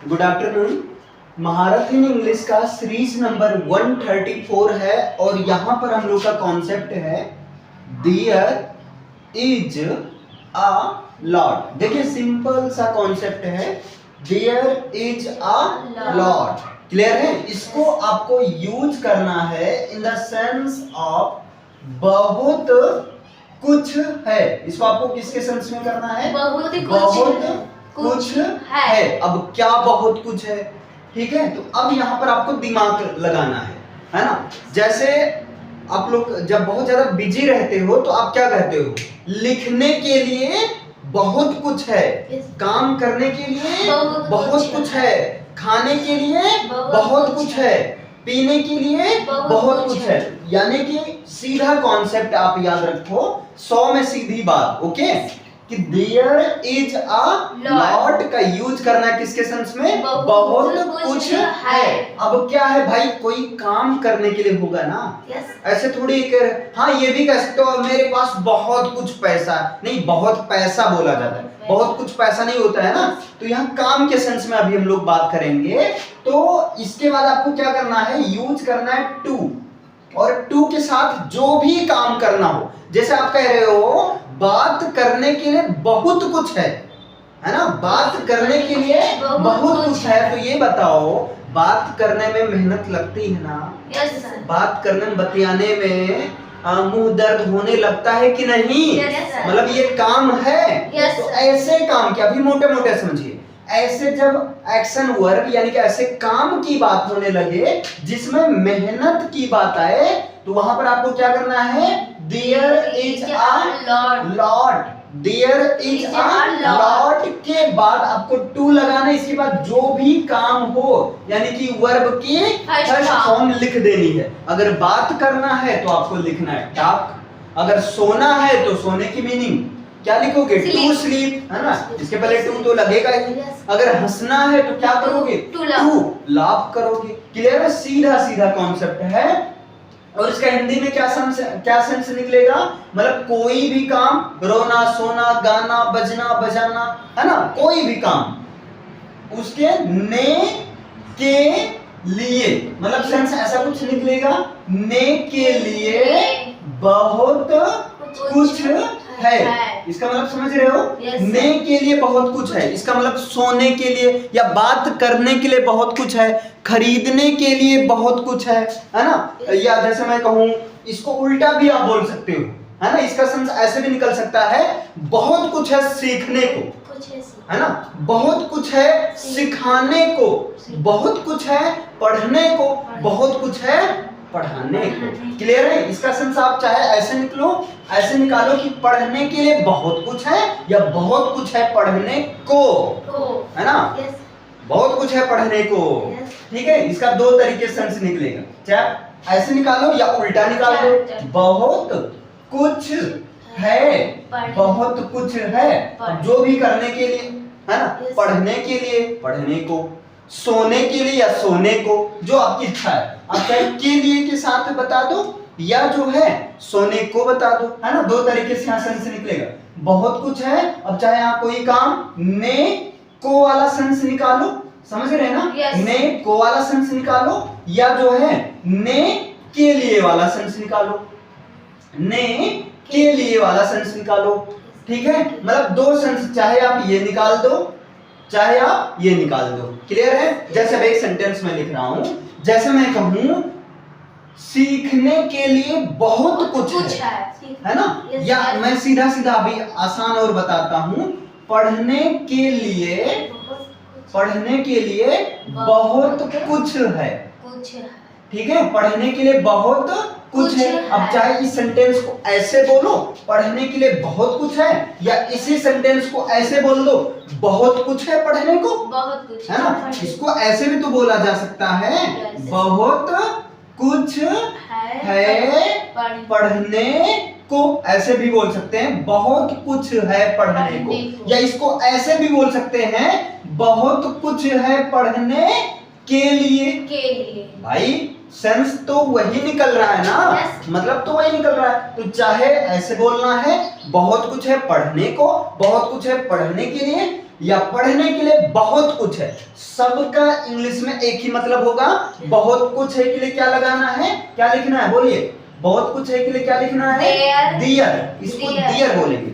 Good afternoon. महारत in English का series number 134 है और यहाँ पर हम लोग का कॉन्सेप्ट है देयर इज अ लॉर्ड। देखिए सिंपल सा कॉन्सेप्ट है, there is a lord. Clear है? इसको आपको यूज करना है इन द सेंस ऑफ बहुत कुछ है। इसको आपको किसके सेंस में करना है? बहुत कुछ है। अब क्या बहुत कुछ है? ठीक है, तो अब यहाँ पर आपको दिमाग लगाना है ना। जैसे आप लोग जब बहुत ज्यादा बिजी रहते हो तो आप क्या कहते हो? लिखने के लिए बहुत कुछ है, काम करने के लिए बहुत कुछ है, खाने के लिए बहुत कुछ है, पीने के लिए बहुत कुछ है। यानी कि सीधा कॉन्सेप्ट आप याद रखो, 100 में सीधी बात। ओके, कि देयर इज अ लॉट का यूज करना है किसके सेंस में? बहुत कुछ है। अब क्या है भाई, कोई काम करने के लिए होगा ना। ऐसे थोड़ी कर, हाँ ये भी कह सकते हो मेरे पास बहुत कुछ पैसा नहीं, बहुत पैसा बोला जाता है, बहुत कुछ पैसा नहीं होता है ना। तो यहाँ काम के सेंस में अभी हम लोग बात करेंगे। तो इसके बाद आपको क्या करना है? यूज करना है टू, और टू के साथ जो भी काम करना हो। जैसे आप कह रहे हो बात करने के लिए बहुत कुछ है ना, बात करने के लिए बहुत कुछ है। तो ये बताओ, बात करने में मेहनत लगती है ना? बात करने में, बतियाने में मुंह दर्द होने लगता है कि नहीं? मतलब ये काम है। तो ऐसे काम के अभी मोटे मोटे समझिए, ऐसे जब एक्शन वर्क यानी कि ऐसे काम की बात होने लगे जिसमें मेहनत की बात आए, तो वहां पर आपको क्या करना है? There is a lot. There is a lot के बाद आपको टू लगाना है। इसके बाद जो भी काम हो यानी कि वर्ब की फर्स्ट फॉर्म लिख देनी है। अगर बात करना है तो आपको लिखना है टॉक, अगर सोना है तो सोने की मीनिंग क्या लिखोगे? टू स्लीप, है ना। इसके पहले टू तो लगेगा ही। अगर हंसना है तो क्या करोगे? टू लाफ करोगे। क्लियर है? सीधा सीधा कॉन्सेप्ट है। और इसका हिंदी में क्या सेंस निकलेगा? मतलब कोई भी काम, रोना सोना गाना बजना बजाना, है ना, कोई भी काम उसके ने के लिए, मतलब सेंस ऐसा कुछ निकलेगा, ने के लिए बहुत कुछ है। इसका मतलब समझ रहे हो? ने के लिए बहुत कुछ है, इसका मतलब सोने के लिए या बात करने के लिए बहुत कुछ है, खरीदने के लिए बहुत कुछ है ना। या जैसे मैं कहूं, इसको उल्टा भी आप बोल सकते हो, है ना। इसका सेंस ऐसे भी निकल सकता है, बहुत कुछ है सीखने को, है ना, बहुत कुछ है सिखाने को, बहुत कुछ है पढ़ने को, बहुत कुछ है पढ़ाने को। क्लियर है? इसका सेंस आप चाहे ऐसे निकलो, ऐसे निकालो कि पढ़ने के लिए बहुत कुछ है या बहुत कुछ है पढ़ने को, है ना। बहुत कुछ है पढ़ने को। ठीक है, इसका दो तरीके से सेंस निकलेगा, चाहे ऐसे निकालो या उल्टा निकाल दो। बहुत कुछ है, बहुत कुछ है जो भी करने के लिए, है ना, पढ़ने के लिए पढ़ने को, सोने के लिए या सोने को, जो आपकी इच्छा है। आप चाहे के लिए के साथ बता दो या जो है सोने को बता दो, है ना। दो तरीके से यहाँ सेंस निकलेगा। बहुत कुछ है, अब चाहे यहाँ कोई काम ने को वाला सेंस निकालो, समझ रहे हैं ना। ने को वाला सेंस निकालो या जो है ने के लिए वाला सेंस निकालो, ने के लिए वाला सेंस निकालो। ठीक है, मतलब दो सेंस, चाहे आप ये निकाल दो चाहे आप ये निकाल दो। क्लियर है? जैसे एक सेंटेंस में लिख रहा हूं, जैसे मैं कहूं सीखने के लिए बहुत कुछ है ना। या मैं सीधा सीधा अभी आसान और बताता हूं, पढ़ने के लिए बहुत कुछ है। ठीक है, पढ़ने के लिए बहुत कुछ है। अब चाहे इस सेंटेंस को ऐसे बोलो, पढ़ने के लिए बहुत कुछ है, या इसी सेंटेंस को ऐसे बोल दो, बहुत कुछ है पढ़ने को, बहुत कुछ है ना। इसको ऐसे भी तो बोला जा सकता है, बहुत कुछ है पढ़ने को, ऐसे भी बोल सकते हैं, बहुत कुछ है पढ़ने को। या इसको ऐसे भी बोल सकते हैं, बहुत कुछ है पढ़ने के लिए। भाई सेंस तो वही निकल रहा है ना, Yes. मतलब तो वही निकल रहा है। तो चाहे ऐसे बोलना है बहुत कुछ है पढ़ने को, बहुत कुछ है पढ़ने के लिए, या पढ़ने के लिए बहुत कुछ है, सबका इंग्लिश में एक ही मतलब होगा। बहुत कुछ है के लिए क्या लगाना है, क्या लिखना है, बोलिए। बहुत कुछ है के लिए क्या लिखना है, देयर। इसको देयर बोलेंगे।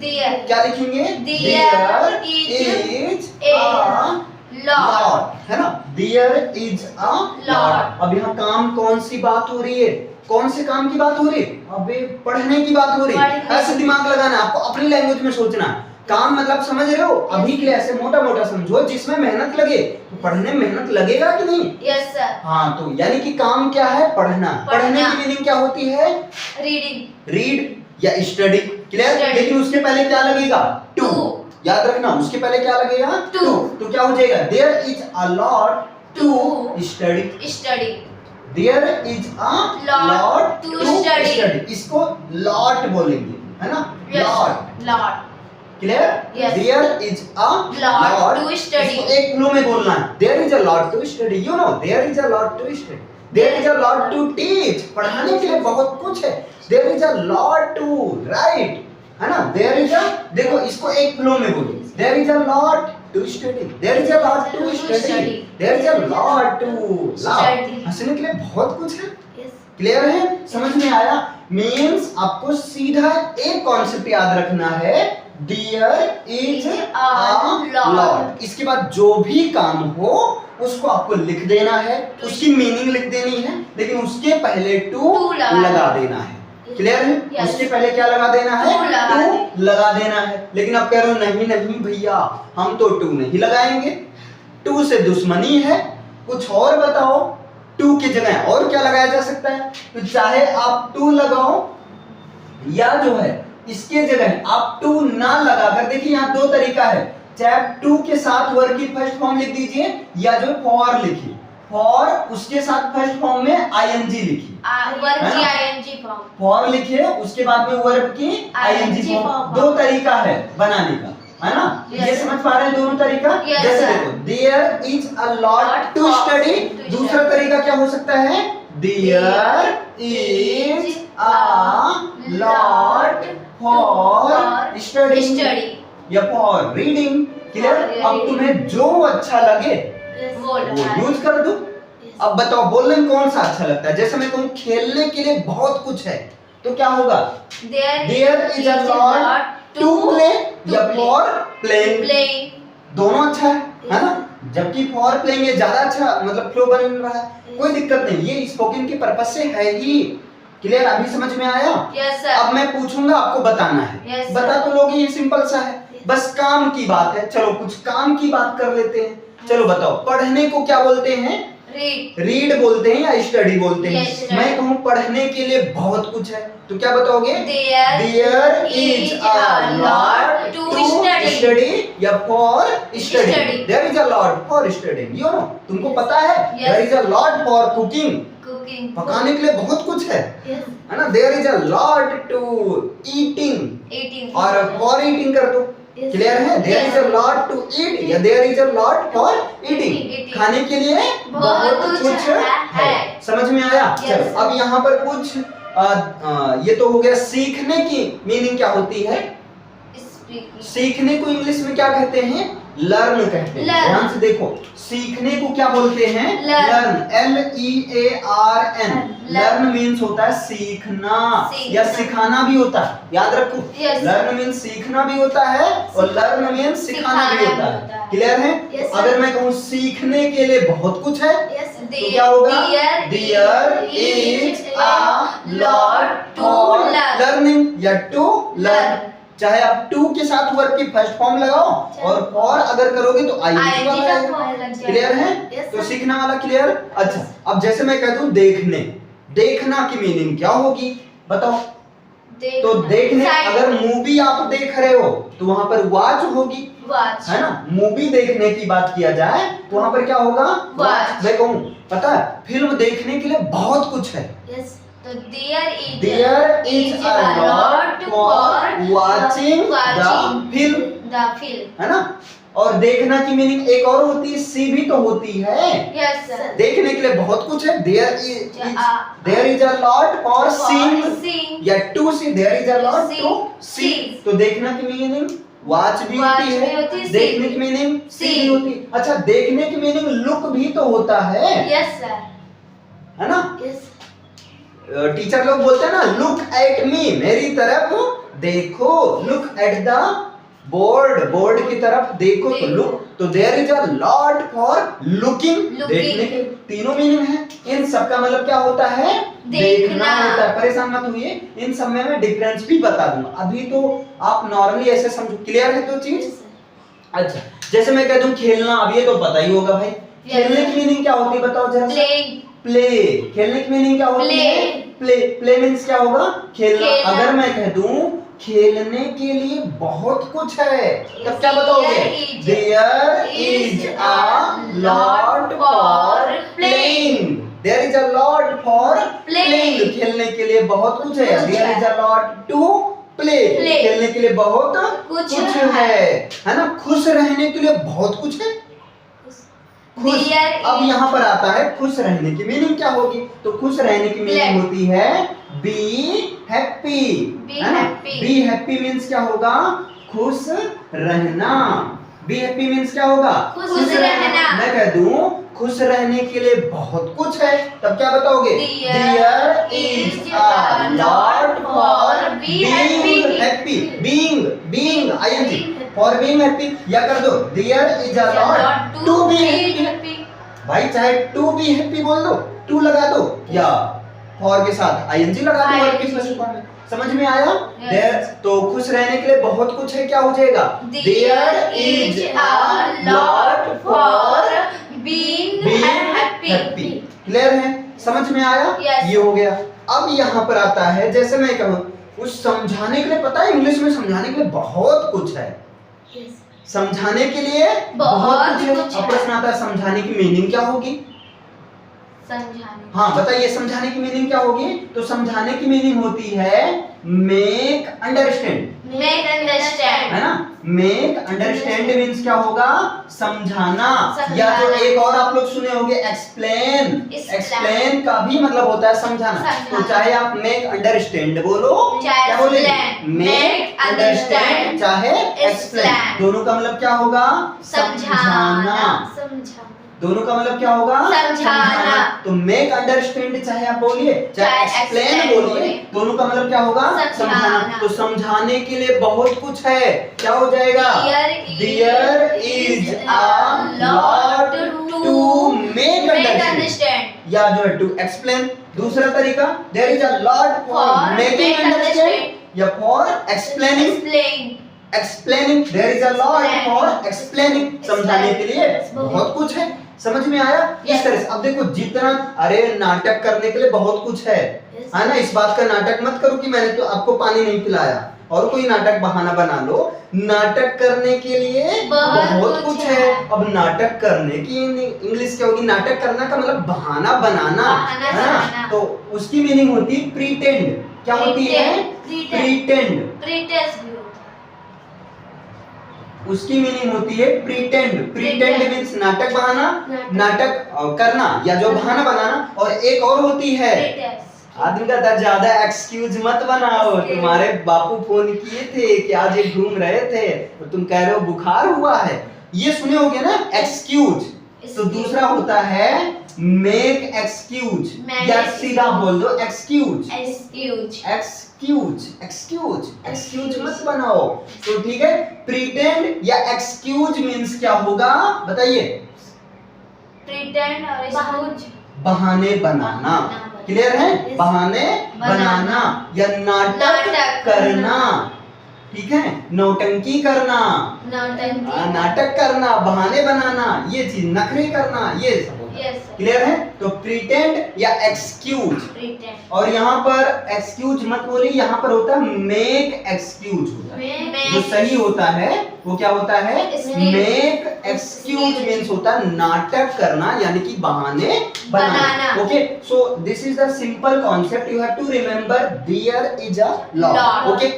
क्या लिखेंगे, देयर इज अ लॉट, है ना, देयर इज अ लॉट। अब यहाँ काम कौन सी बात हो रही है, कौन से काम की बात हो रही है, अबे पढ़ने की बात हो रही है। ऐसे दिमाग लगाना है आपको, अपनी लैंग्वेज में सोचना है। काम मतलब समझ रहे हो, अभी के लिए ऐसे मोटा मोटा समझो, जिसमें मेहनत लगे। तो पढ़ने में मेहनत लगेगा कि नहीं? Yes sir. हाँ, तो यानी कि काम क्या है, पढ़ना। पढ़ने की मीनिंग क्या होती है, रीडिंग, रीड या स्टडी, क्लियर। लेकिन उसके पहले क्या लगेगा, टू, याद रखना, उसके पहले क्या लगेगा, टू। तो क्या हो जाएगा, there is a lot to study, there is a lot to study. इसको लॉट बोलेंगे, है ना, lot, clear. There is a lot to study, एक फ्लो में बोलना है। There is a lot to study, you know, there is a lot to study, there is a lot to teach, पढ़ाने के लिए बहुत कुछ है। There is a lot to write, है ना, देयर इज अ, देखो इसको एक फ्लो में बोलो, there is a lot to study, there is a lot to study, there is a lot to learn. हंसने के लिए बहुत कुछ है, क्लियर है, समझ में आया। मीन्स आपको सीधा एक कॉन्सेप्ट याद रखना है, देयर इज अ लॉट। इसके बाद जो भी काम हो उसको आपको लिख देना है, उसकी मीनिंग लिख देनी है, लेकिन उसके पहले टू लगा देना है, क्लियर है। उसके पहले क्या लगा देना है, टू लगा देना है। लेकिन आप कह रहे हो नहीं नहीं भैया, हम तो टू नहीं लगाएंगे, टू से दुश्मनी है, कुछ और बताओ, टू की जगह और क्या लगाया जा सकता है। तो चाहे आप टू लगाओ, या जो है इसके जगह आप टू ना लगाकर, देखिए यहाँ दो तरीका है, चाहे टू के साथ वर्ब की फर्स्ट फॉर्म लिख दीजिए, या जो फॉर लिखिए, फॉर उसके साथ फर्स्ट फॉर्म में आईएनजी लिखिए, फॉर लिखिए, उसके बाद में वर्ब की आईएनजी फॉर्म। दो तरीका है बनाने का, है ना, ये समझ पा रहे हैं दोनों तरीका। जैसे देखो, there is a lot to study, दूसरा तरीका क्या हो सकता है, there is a lot for study या फॉर रीडिंग, क्लियर। अब तुम्हें जो अच्छा लगे वो यूज कर दो। अब बताओ बोलने में कौन सा अच्छा लगता है। जैसे मैं कहूँ खेलने के लिए बहुत कुछ है, तो क्या होगा, there is a lot to play या फॉर प्लेइंग, दोनों अच्छा है ना। जबकि फॉर प्लेइंग ये ज्यादा अच्छा मतलब फ्लो बन रहा है, कोई दिक्कत नहीं, ये स्पोकन के पर्पस से है ही, क्लियर। अभी समझ में आया। अब मैं पूछूंगा, आपको बताना है, बता तो लोगे, ये सिंपल सा है, बस काम की बात है। चलो कुछ काम की बात कर लेते हैं। चलो बताओ, पढ़ने को क्या बोलते हैं, रीड बोलते हैं या स्टडी बोलते हैं। मैं कहूँ पढ़ने के लिए बहुत कुछ है, तो क्या बताओगे, there is a lot to study या for study, there is a lot for study, you know, तुमको पता है, there is a lot for cooking, पकाने के लिए बहुत कुछ है ना। There is a lot to eating और फॉर ईटिंग कर दो, क्लियर है। There is a lot to eat या there is a lot for eating, खाने के लिए बहुत कुछ है। समझ में आया। चलो अब यहाँ पर कुछ ये तो हो गया सीखने की मीनिंग क्या होती है। सीखने को इंग्लिश में क्या कहते हैं, लर्न कहते हैं। ध्यान से देखो, सीखने को क्या बोलते हैं, लर्न, LEARN। लर्न मीन्स होता है सीखना या सिखाना भी होता है, याद रखो। लर्न मीन्स सीखना भी होता है और लर्न मीन्स सिखाना भी होता है, क्लियर है। अगर मैं कहूँ सीखने के लिए बहुत कुछ है, तो क्या होगा, there is a lot for learning या टू लर्न। चाहे आप टू के साथ वर्ब की फर्स्ट फॉर्म लगाओ और फॉर अगर करोगे तो आईएनजी वाला आएगा, क्लियर है। तो सीखने वाला क्लियर। अच्छा, अब जैसे मैं कह दूं देखने, देखना की मीनिंग क्या होगी बताओ। तो देखने, अगर मूवी आप देख रहे हो तो वहां पर वॉच होगी, है ना। मूवी देखने की बात किया जाए तो वहां पर क्या होगा, वॉच। मैं कहूं पता है फिल्म देखने के लिए बहुत कुछ है, तो there is a lot for watching the film। The feel. है ना। और देखना की मीनिंग एक और होती है, सी भी तो होती है। Yes, sir. देखने के लिए बहुत कुछ है, there is a lot for seeing Seeing. या to see, there is a lot See. To see. See. तो देखना की मीनिंग वॉच भी Watch होती भी होती है, है, देखने see की मीनिंग सी See. भी होती है। अच्छा, देखने की मीनिंग लुक भी तो होता है Yes, sir. है ना। Yes. टीचर लोग बोलते हैं ना, लुक एट मी, मेरी तरफ देखो, look at the board, board की तरफ देखो। तो लुक, तो there is a lot for looking, देखने के तीनों मीनिंग है। इन सब का मतलब क्या होता है, देखना होता है। परेशान मत होइए, इन सब में मैं डिफरेंस भी बता दूंगा। अभी तो आप नॉर्मली ऐसे समझो, क्लियर है तो चीज। Yes, sir. अच्छा, जैसे मैं कह दूं खेलना, अब ये तो पता ही होगा भाई। खेलने की मीनिंग क्या होती है बताओ जरा। Playing. प्ले, खेलने की मीनिंग क्या होती है, प्ले। प्ले मीन्स क्या होगा, खेलना। अगर मैं कह दूं खेलने के लिए बहुत कुछ है, तब क्या बताओगे, there is a lot for playing, there is a lot for playing, खेलने के लिए बहुत कुछ है। There is a lot to play, खेलने के लिए बहुत कुछ है ना। खुश रहने के लिए बहुत कुछ है, खुश। अब यहाँ पर आता है खुश रहने की मीनिंग क्या होगी, तो खुश रहने की मीनिंग होती है बी हैप्पी, है ना। बी हैप्पी मीन्स क्या होगा, खुश रहना। बी हैप्पी मीन्स क्या होगा, खुश रहना। मैं कह दूं खुश रहने के लिए बहुत कुछ है, तब क्या बताओगे, there is a lot for being happy, being ING for being happy, या कर दो there is a lot to be happy. भाई चाहे टू बी हैप्पी बोल दो, टू लगा दो, या फॉर के साथ आईएनजी लगा दो, और किस फॉर्म में, समझ में आया। देयर, तो खुश रहने के लिए बहुत कुछ है, क्या हो जाएगा, there is a lot for being happy. Clear है, समझ में आया। Yes. ये हो गया। अब यहाँ पर आता है, जैसे मैं कहूँ उस समझाने के लिए, पता है इंग्लिश में समझाने के लिए बहुत कुछ है। Yes. समझाने के लिए बहुत कुछ है। अब प्रश्न आता है समझाने की मीनिंग क्या होगी, समझाने। हाँ बताइए समझाने की मीनिंग क्या होगी। तो समझाने की मीनिंग होती है मेक अंडरस्टैंड, Make understand. है ना। मेक अंडरस्टैंड मीन्स क्या होगा, समझाना। या जो समझाना। एक और आप लोग सुने होंगे एक्सप्लेन, एक्सप्लेन का भी मतलब होता है समझाना। तो चाहे आप मेक अंडरस्टैंड बोलो, क्या बोले, मेक अंडरस्टैंड, चाहे एक्सप्लेन, दोनों का मतलब क्या होगा, समझाना। समझाना। दोनों का मतलब क्या होगा, समझाना। तो मेक अंडरस्टैंड चाहे आप बोलिए चाहे एक्सप्लेन बोलिए, दोनों का मतलब क्या होगा, समझाना। तो समझाने के लिए बहुत कुछ है, क्या हो जाएगा, there is a lot to make understand, या जो है टू एक्सप्लेन। दूसरा तरीका, there is a lot for making understand या for explaining, explaining, there is a lot for explaining, समझाने के लिए बहुत कुछ है। समझ में आया। इस तरह से अब देखो जितना, अरे नाटक करने के लिए बहुत कुछ है ना। इस बात का नाटक मत करो कि मैंने तो आपको पानी नहीं पिलाया, और कोई नाटक बहाना बना लो। नाटक करने के लिए बहुत कुछ है। अब नाटक करने की इंग्लिश क्या होगी, नाटक करना का मतलब बहाना बनाना, है ना। तो उसकी मीनिंग होती है प्रीटेंड। क्या होती है, प्रीटेंड। उसकी मीनिंग होती है प्रीटेंड। प्रीटेंड मींस नाटक बनाना, नाटक करना या जो बहाना बनाना। और एक और होती है, आदमी का ज्यादा एक्सक्यूज मत बनाओ। तुम्हारे बापू फोन किए थे कि आज ये घूम रहे थे और तुम कह रहे हो बुखार हुआ है, ये सुने होगे ना, एक्सक्यूज। तो दूसरा होता है मेक एक्सक्यूज, या सीधा बोल दो एक्सक्यूज, एक्सक्यूज मत बनाओ। तो ठीक है, प्रीटेंड या एक्सक्यूज मींस क्या होगा बताइए, प्रीटेंड और एक्सक्यूज, बहाने बनाना। क्लियर है, बहाने बनाना या नाटक करना। ठीक है, नौटंकी करना, नाटक करना, बहाने बनाना, ये चीज नखरे करना, ये सब क्लियर है। तो प्रीटेंड या एक्सक्यूज, और यहाँ पर एक्सक्यूज मत बोलिए, यहाँ पर होता है मेक एक्सक्यूज होता है। जो सही होता है वो क्या होता है, मेक एक्सक्यूज मींस होता है नाटक करना, यानी कि बहाने बनाना। Okay, so this is the simple concept, you have to remember there is a lot. Okay,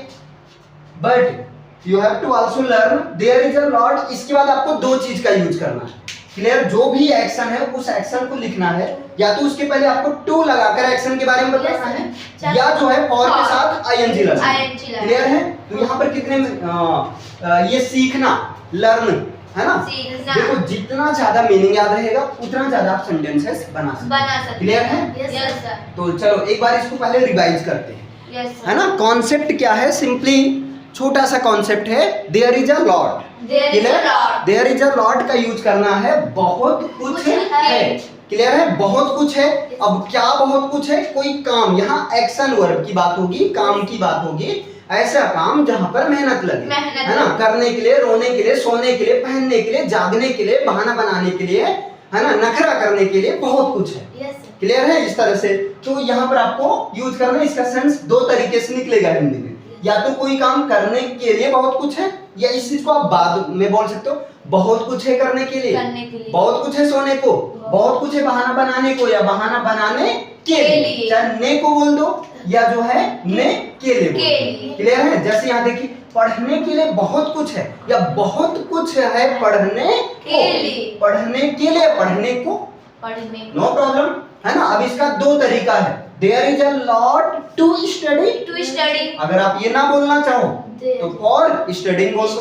but you have to also learn there is a lot. इसके बाद आपको दो चीज का यूज करना है। क्लियर? जो भी एक्शन है उस एक्शन को लिखना है, या तो उसके पहले आपको टू लगाकर एक्शन के बारे में बताना है, या जो है फॉर के साथ आईएनजी लगाना है। क्लियर है? तो यहाँ पर कितने ये सीखना, लर्न है ना। देखो जितना ज्यादा मीनिंग याद रहेगा उतना ज्यादा आप सेंटेंसेस बना सकते। क्लियर है? Yes sir. तो चलो एक बार इसको पहले रिवाइज करते हैं, यस है ना। कॉन्सेप्ट क्या है? सिंपली छोटा सा कॉन्सेप्ट है, there is a lot. There is a lot का यूज करना है, बहुत कुछ है। क्लियर है? बहुत कुछ है। अब क्या बहुत कुछ है? कोई काम, यहाँ एक्शन वर्ब की बात होगी, काम की बात होगी। ऐसा काम जहाँ पर मेहनत लगे, है ना, करने के लिए, रोने के लिए, सोने के लिए, पहनने के लिए, जागने के लिए, बहाना बनाने के लिए, है ना, नखरा करने के लिए, बहुत कुछ है। क्लियर है? इस तरह से तो यहाँ पर आपको यूज करना है। इसका सेंस दो तरीके से निकलेगा हिंदी में, या तो कोई काम करने के लिए बहुत कुछ है, या इस चीज को आप बाद में बोल सकते हो, बहुत कुछ है करने के लिए, बहुत कुछ है सोने को, बहुत कुछ है बहाना बनाने को, या बहाना बनाने के लिए। चाहे ने को बोल दो या जो है ने के लिए बोल दो। क्लियर है? जैसे यहाँ देखिए, पढ़ने के लिए बहुत कुछ है, या बहुत कुछ है पढ़ने के लिए, पढ़ने के लिए, पढ़ने को, नो प्रॉब्लम, है ना। अब इसका दो तरीका है, there is a lot to study. अगर आप ये ना बोलना चाहो तो फॉर स्टडिंग बोल दो।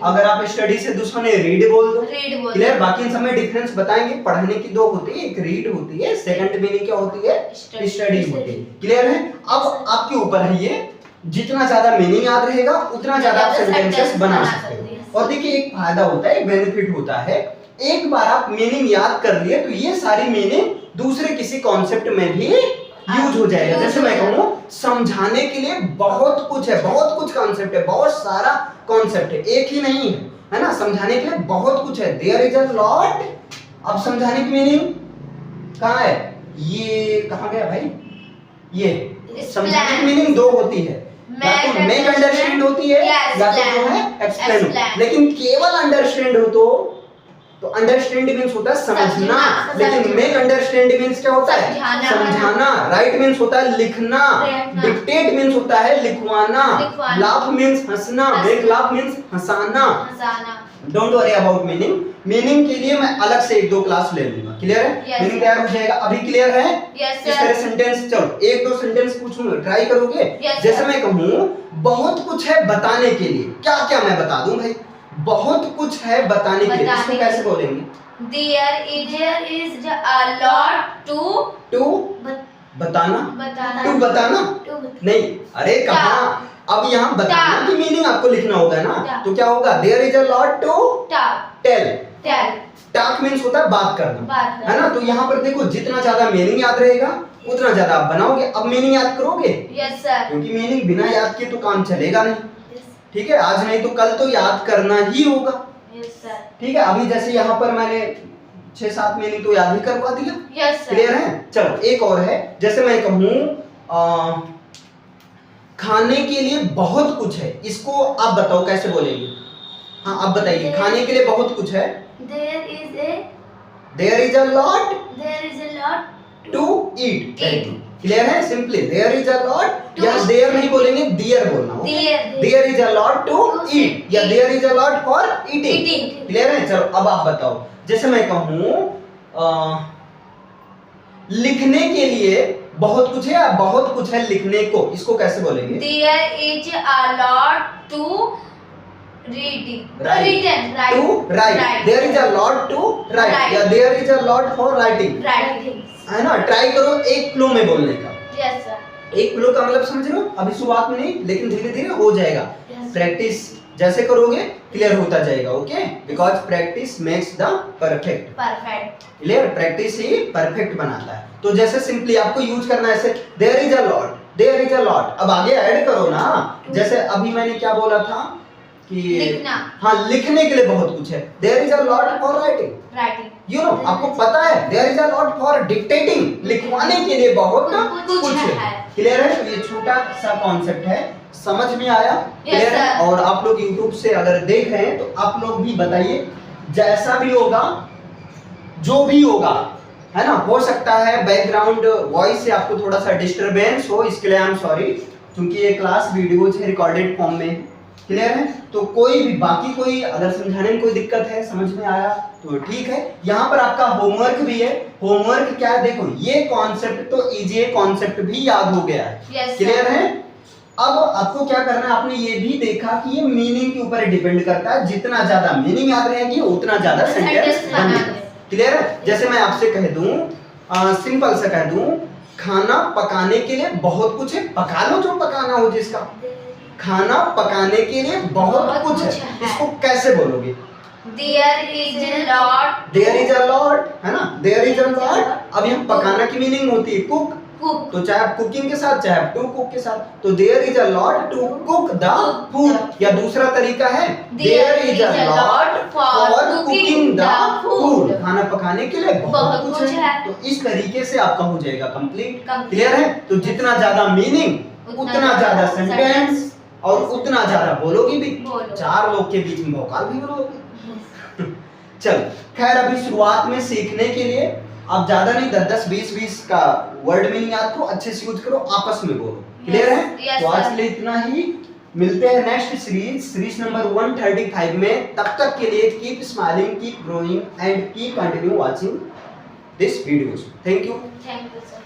अगर आप स्टडी से दुश्मन है रीड बोल दो। क्लियर? बाकी इन सब में डिफरेंस बताएंगे। पढ़ने की दो होती है, एक रीड होती है, सेकंड मीनिंग क्या होती है? स्टडी होती है। क्लियर है? अब आपके ऊपर है ये, जितना ज्यादा मीनिंग याद रहेगा उतना ज्यादा आप सेंटेंसेस बना सकते हो। और देखिए एक फायदा होता है, एक बेनिफिट होता है, एक बार आप मीनिंग याद कर लिए तो ये सारी मीनिंग दूसरे किसी कॉन्सेप्ट में भी यूज हो जाएगा। जैसे मैं कहूँ समझाने के लिए बहुत कुछ है, बहुत कुछ कॉन्सेप्ट है, बहुत सारा कॉन्सेप्ट है, एक ही नहीं है ना। समझाने के लिए बहुत कुछ है, देयर इज अ लॉट। अब समझाने की मीनिंग कहाँ है? ये कहाँ गया भाई? ये समझाने की मीनिंग दो होती है, या तो मेक अंडरस्टैंड होती है, या तो जो है एक्सप्लेन। लेकिन केवल अंडरस्टैंड हो तो अंडरस्टैंड मींस होता है समझना, लेकिन मेक अंडरस्टैंड मींस क्या होता है? समझाना। राइट मींस होता है लिखना, डिक्टेट मींस होता है लिखवाना, लाफ मींस हंसना, मेक लाफ मींस हंसाना। Don't worry about meaning. Meaning के लिए मैं अलग से एक दो क्लास ले लूंगा। क्लियर है? मीनिंग तैयार हो जाएगा। अभी क्लियर है? इस तरह सेंटेंस, चलो एक दो सेंटेंस पूछूंगा, ट्राई करोगे? जैसे मैं कहूँ बहुत कुछ है बताने के लिए, क्या क्या मैं बता दूं भाई? बहुत कुछ है बताने के लिए, इसको कैसे बोलेंगे? There is a lot to बताना, टू बताना नहीं, अरे कहाँ? अब यहाँ बताना की मीनिंग आपको लिखना होगा ना, तो क्या होगा? There is a lot to tell. Talk means होता है बात करना, है ना। तो यहाँ पर देखो जितना ज्यादा मीनिंग याद रहेगा उतना ज्यादा आप बनाओगे। अब मीनिंग याद करोगे? Yes sir. क्योंकि मीनिंग बिना याद किए तो काम चलेगा नहीं। ठीक है? आज नहीं तो कल तो याद करना ही होगा। Yes sir. ठीक है? अभी जैसे यहाँ पर मैंने 6-7 मीनिंग तो याद ही करवा दिया। Yes sir. क्लियर है? चलो एक और है, जैसे मैं कहूँ खाने के लिए बहुत कुछ है, इसको आप बताओ कैसे बोलेंगे? हाँ आप बताइए, खाने के लिए बहुत कुछ है। There is a lot to eat. Clear है? Simply there is a lot, या देयर नहीं बोलेंगे, डियर बोलना होगा। There is a lot to eat, या there is a lot for eating. Clear है? चलो अब आप बताओ, जैसे मैं कहूँ लिखने के लिए बहुत कुछ है, या बहुत कुछ है लिखने को, इसको कैसे बोलेंगे? There is a lot to reading. To write. There is a lot to write. या there is a lot for writing. है ना? ट्राई करो एक फ्लो में बोलने का। Yes sir. एक फ्लो का मतलब समझ रहे हो? अभी शुरुआत में नहीं, लेकिन धीरे धीरे हो जाएगा। प्रैक्टिस जैसे करोगे क्लियर होता जाएगा। Okay? Because practice makes the perfect. Clear? Practice he perfect बनाता है। तो जैसे सिंपली आपको यूज करना है ऐसे, there is a lot, there is a lot. अब आगे ऐड करो ना, जैसे अभी मैंने क्या बोला था कि लिखना। हाँ लिखने के लिए बहुत कुछ है, there is a lot for writing. You know आपको पता है, there is a lot for dictating, लिखवाने के लिए बहुत कुछ है। क्लियर है? तो ये छोटा सा कॉन्सेप्ट है, समझ में आया? क्लियर है? और आप लोग YouTube से अगर देख रहे हैं तो आप लोग भी बताइए, जैसा भी होगा जो भी होगा, है ना। हो सकता है बैकग्राउंड वॉइस से आपको थोड़ा सा डिस्टरबेंस हो, इसके लिए आई एम सॉरी, क्योंकि ये क्लास वीडियोज है रिकॉर्डेड फॉर्म में, क्लियर है? तो कोई भी बाकी कोई अगर समझाने में कोई दिक्कत है, समझ में आया तो ठीक है। यहाँ पर आपका होमवर्क भी है। होमवर्क क्या है, देखो ये कॉन्सेप्ट तो इजी है, कॉन्सेप्ट भी याद हो गया है। Yes, क्लियर है? अब आपको क्या करना है, आपने ये भी देखा कि ये मीनिंग के ऊपर डिपेंड करता है, जितना ज्यादा मीनिंग याद रहेगी उतना ज्यादा सेंटेंस बनेगा। क्लियर है? जैसे मैं आपसे कह दूं, सिंपल से कह दूं, खाना पकाने के लिए बहुत कुछ है, पका लो जो पकाना हो जिसका। खाना पकाने के लिए बहुत कुछ है, इसको कैसे बोलोगे? There is a lot. There is a lot, है ना? There is a lot. अब यहाँ पकाना की मीनिंग होती है कुक, Cook. तो चाहे आप कुकिंग के साथ चाहे आप टू कुक के साथ, तो there is a lot to cook the food. या दूसरा तरीका है there is a lot for cooking the food. खाना पकाने के लिए बहुत कुछ है। तो इस तरीके से आपका हो जाएगा कंप्लीट। क्लियर है? तो जितना ज्यादा मीनिंग उतना ज्यादा सेंटेंस, और उतना ज्यादा बोलोगी भी। बोलो। चार लोग के बीच में भोकाल भी बोलोगे। चल खैर, अभी शुरुआत में सीखने के लिए आप ज्यादा नहीं 10-20 का वर्ड मीनिंग याद करो, अच्छे से यूज करो, आपस में बोलो। क्लियर है? yes, तो आज sir. के लिए इतना ही। मिलते हैं नेक्स्ट सीरीज नंबर 135 में। तब तक के लिए keep smiling, keep growing and keep continue watching this videos. Thank you. Thank you, sir.